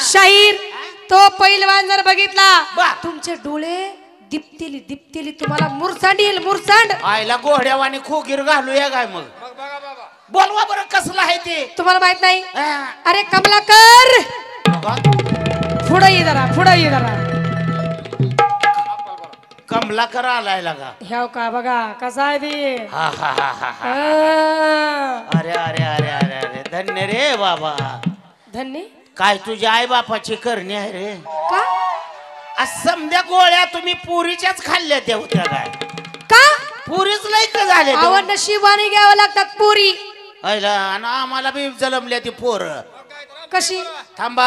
शाहीर तो पैलवान जर बघितला तुमचे डोळे दिपतेली दिपतेली तुम्हाला मुरसांड येईल मुरसांड आईला घोड्यावानी खोगीर घालूया काय मग बोलवा बरं कसलं आहे ते तुम्हाला माहित नाही अरे कमलाकर पुढे ये जरा कमलाकर आलाय लगा ह्याव का बघा कसा आहे ते अरे अरे अरे अरे अरे धन्य रे बाबा धन्य काय तुझ्या आई बापाची करणी आहे रे का समध्या गोळ्या तुम्ही पुरीच्याच खाल्ल्या त्या होत्या काय का पुरीच लय का झाले आवड नशिबाने घ्यावं लागतात पुरी आणि आम्हाला बी जलमल्या ती पोर कशी थांबा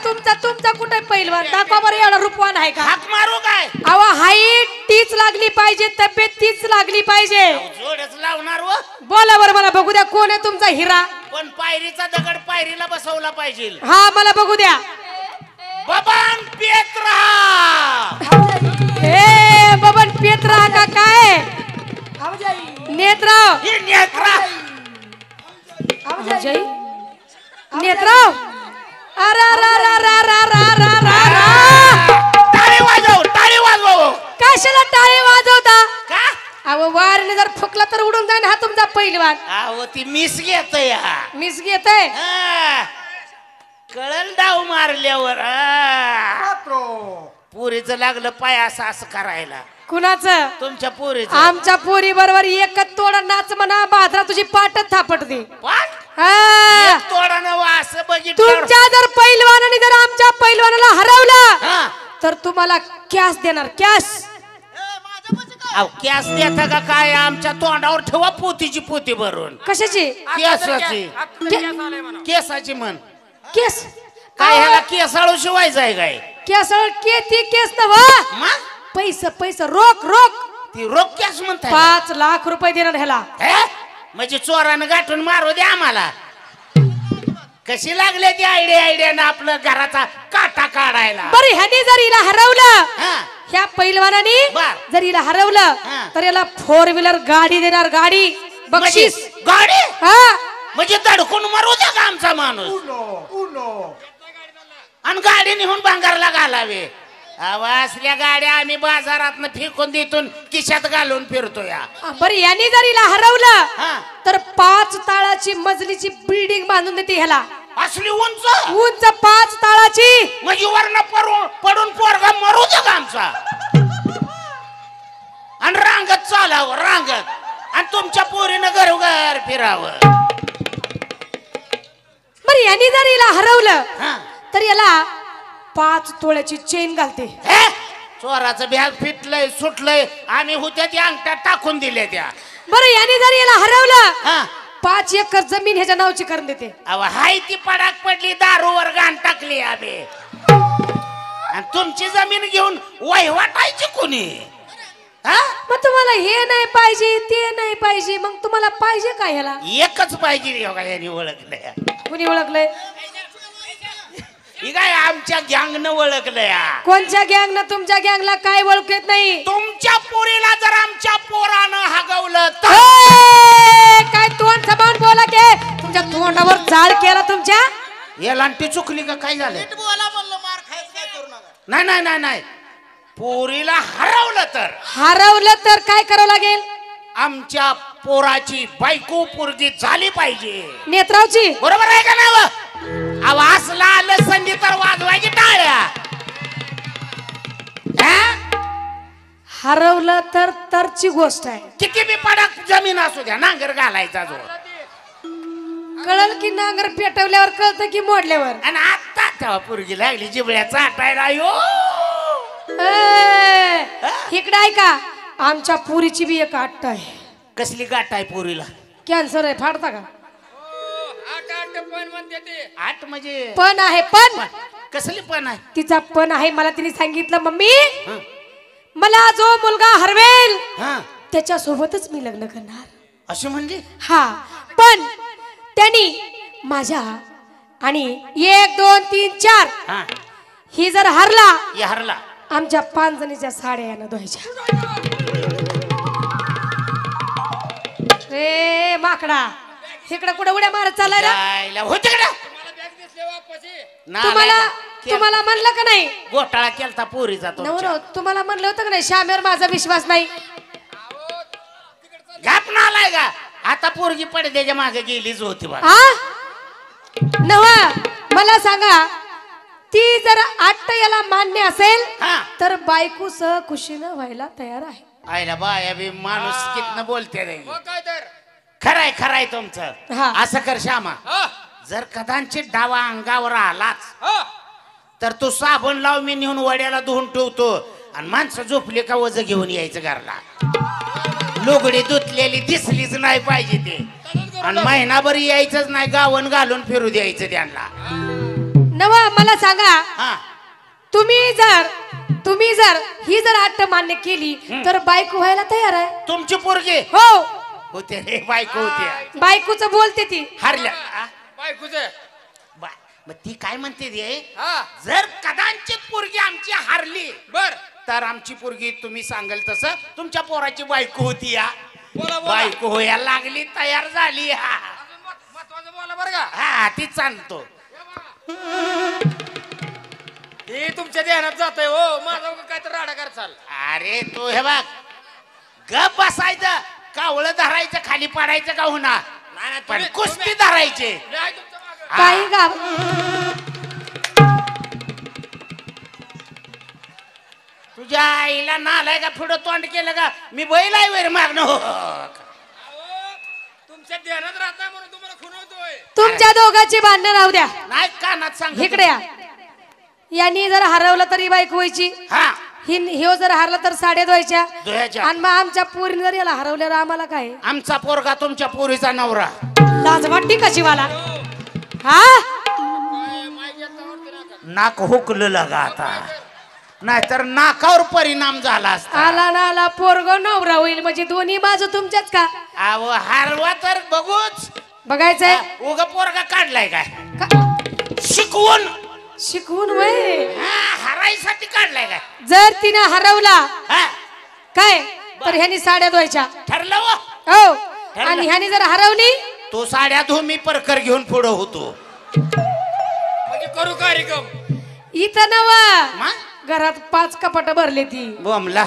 तुमचा कुठे पैलवान दाखवा बरं एवढा रूपवान आहे का हाक मारू काय अहो हाईट तीच लागली पाहिजे तब्येत तीच लागली पाहिजे जोडच लावणार व बोला बरं मला बघू द्या कोण आहे तुमचा हिरा पण पायरीचा दगड पायरीला बसवला पाहिजे हा मला बघू द्या बबन पेत्रा हे बबन पेत्रा का काय नेत्राव नेत्राव टाळी वाजव कशाला टाळी वाजवता का अहो वारने जर फुकला तर उडून जाईन हा तुमचा पैलवान अहो ती मिस घेतय मिस घेतय कळल डाव मारल्यावर पुरीचं लागलं पाय असं करायला कुणाचं तुमच्या पोरीचं आमच्या पोरी बरोबर एकच तोडा नाच म्हणा बाजरा तुझी पाटच थापटते तोडा नवा असं बघितलं तुमच्या जर पैलवानाने जर आमच्या पैलवानाला हरवला तर तुम्हाला कॅश देणार कॅश कॅश देता का काय आमच्या तोंडावर ठेवा पोतीची पोती भरून कशाची केसाची म्हण केस काय ह्याला केसाळू शिवायचं आहे काय केसाळ केस नव्हा पैसा रोख ती रोख कॅश म्हणताय 5 लाख रुपये देणार ह्याला म्हणजे चोरानं गाठून मारू दे आम्हाला कशी लागले ती आयडिया ना आपलं घराचा काटा काढायला बरं ह्याने जर हिला हरवलं ह्या पैलवानाने जर हिला हरवलं तर याला 4 व्हीलर गाडी देणार गाडी बक्षीस गाडी म्हणजे तडकून मारू द्या का आमचा माणूस आणि गाडी नेऊन भांगारला घालावे असल्या गाड्या आम्ही बाजारात फेकून देतून खिशात घालून फिरतो या बरं याने जर हिला हरवलं तर 5 ताळाची मजलीची बिल्डिंग बांधून देते ह्याला असली उंच 5 ताळाची म्हणजे वरण पडून पोरगा मरू दे का आमचा आणि रांगत चालावं रांगत आणि तुमच्या पोरीनं घरोघर फिरावं बरं याने जर हिला हरवलं तर याला 5 तोळ्याची चेन घालते चोराचं बॅग फिटलंय सुटलंय आम्ही होत्या ती अंगठ्यात टाकून दिल्या त्या बरं याने जर याला हरवलं 5 एकर जमीन ह्याच्या नावची करून देते हाय ती पडाक पडली दारूवर गाण टाकली आम्ही आणि तुमची जमीन घेऊन वहिवाटायची कोणी मग तुम्हाला हे नाही पाहिजे ते नाही पाहिजे मग तुम्हाला पाहिजे काय ह्याला एकच पाहिजे यांनी ओळखलंय कुणी ओळखलंय ही काय आमच्या गँगनं ओळखलंय कोणत्या गँगनं तुमच्या गँगला काय ओळख येत नाही तुमच्या पोरीला जर आमच्या पोरानं हागवलं तर काय तोंड सांभाळून बोला की तुमच्या तोंडावर जाळ केला तुमच्या या लांटी चुकली का काय झालं नाही पोरीला हरवलं तर काय करावं लागेल आमच्या पोराची बायको पोरगी झाली पाहिजे नेत्रावची बरोबर आहे का ना आवाजला आलं संधी तर वाजवायची टाळ्या हरवलं तर तरची गोष्ट आहे किती बी पडक जमीन असू द्या नांगर घालायचा जो कळल की नांगर पेटवल्यावर कळतं की मोडल्यावर आणि आता तेव्हा पोरगी लागली जिबळ्याचा आटायला इकडे ऐका आमच्या पुरीची बी एक आट आहे कसली गाठ आहे पोरीला कॅन्सर आहे फाडता का आठ म्हणजे पण आहे पण कसली पण आहे तिचा पण आहे मला तिने सांगितलं मम्मी मला जो मुलगा हरवेल त्याच्या सोबतच मी लग्न करणार असे म्हणजे हा पण त्यांनी माझ्या आणि 1 2 3 4 ही जर हरला आमच्या 5 जणीच्या साड्या यानं धुवायच्या रे माकडा इकडे कुठे उड्या मारत चाललाय ना तुम्हाला तुम्हाला म्हणलं का नाही घोटाळा केलता पोरीचा तो नवरो तुम्हाला म्हणलं होतं का नाही श्यामेवर माझा विश्वास नाही घाप ना आलाय का आता पोरगी पडद्याच्या मागे गेलीच होती बा हा नवा मला सांगा ती जर आट्ट याला मान्य असेल तर बायको सह खुशीनं व्हायला तयार आहे आयला बाया बी माणूस कितनं बोलते रे खराय खराय तुमचं असं कर श्यामा जर कदाचित डावा अंगावर आलाच तर तू साबण लाव मी नेऊन वड्याला धुवून ठेवतो आणि माणसं झोपली का वज घेऊन यायचं घरला लुगडी धुतलेली दिसलीच नाही पाहिजे ते आणि महिनाभर यायचंच नाही गावन घालून फिरू द्यायचं त्यांना नवा मला सांगा तुम्ही जर ही जर आट्ट मान्य केली तर बायको व्हायला तयार आहे तुमची पोरगी हो होते रे बायको होते बायकोच बोलते ती हारल्या बायकोच मग ती काय म्हणते रे जर कदाचित पोरगी आमची हारली बर तर आमची पोरगी तुम्ही सांगाल तसं तुमच्या पोराची बायको होती या बायको होयाला लागली तयार झाली महत्वाचं बोला बरं का हा ती चालतो हे तुमच्या ध्यानात जातोय हो माझा काय तर राडा कर चाल अरे तू हे बघ गप बसायचं कावळं धरायचं खाली पाडायचं का होणार पण कुस्ती धरायचे काही गाव तुझ्या आईला नालाय का पुढं तोंड केलं का मी बैल आहे वर मागणं हो तुमच्या ध्यानात राहत नाही म्हणून तुम्हाला खुनवतोय तुमच्या दोघांची भांडणं राहू द्या नाही कानात सांग इकडे या यांनी जर हरवलं तरी बायको व्हायची हा ह्यो जर हरला तर साड्या धुवायच्या धुवायच्या. आणि मग आमच्या पोरीने जर याला हरवल्यावर आम्हाला काय आमचा पोरगा तुमच्या पोरीचा नवरा लाज वाटते कशी मला हा नाक हुकलं लगा आता नाहीतर नाकावर परिणाम झाला असता आला ना आला पोरग नवरा होईल म्हणजे दोन्ही बाजू तुमच्याच का अहो हारवा तर बघूच बघायचंय उगा पोरगा काढलाय काय शिकवून वय हरायसाठी काढलाय काय जर तिने हरवला काय तर ह्यानी साड्या धुवायच्या ठरलं हो आणि ह्यानी जर हरवली तो साड्या धु मी परकर घेऊन पुढं होतो म्हणजे करू कार्यक्रम इथं नवा घरात 5 कपाट भरले ती बोमला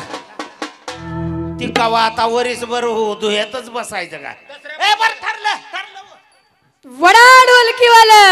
ती कवा आता वरीस बर हो धुयातच बसायचं का बर ठरलं वडा ढोलकीवाला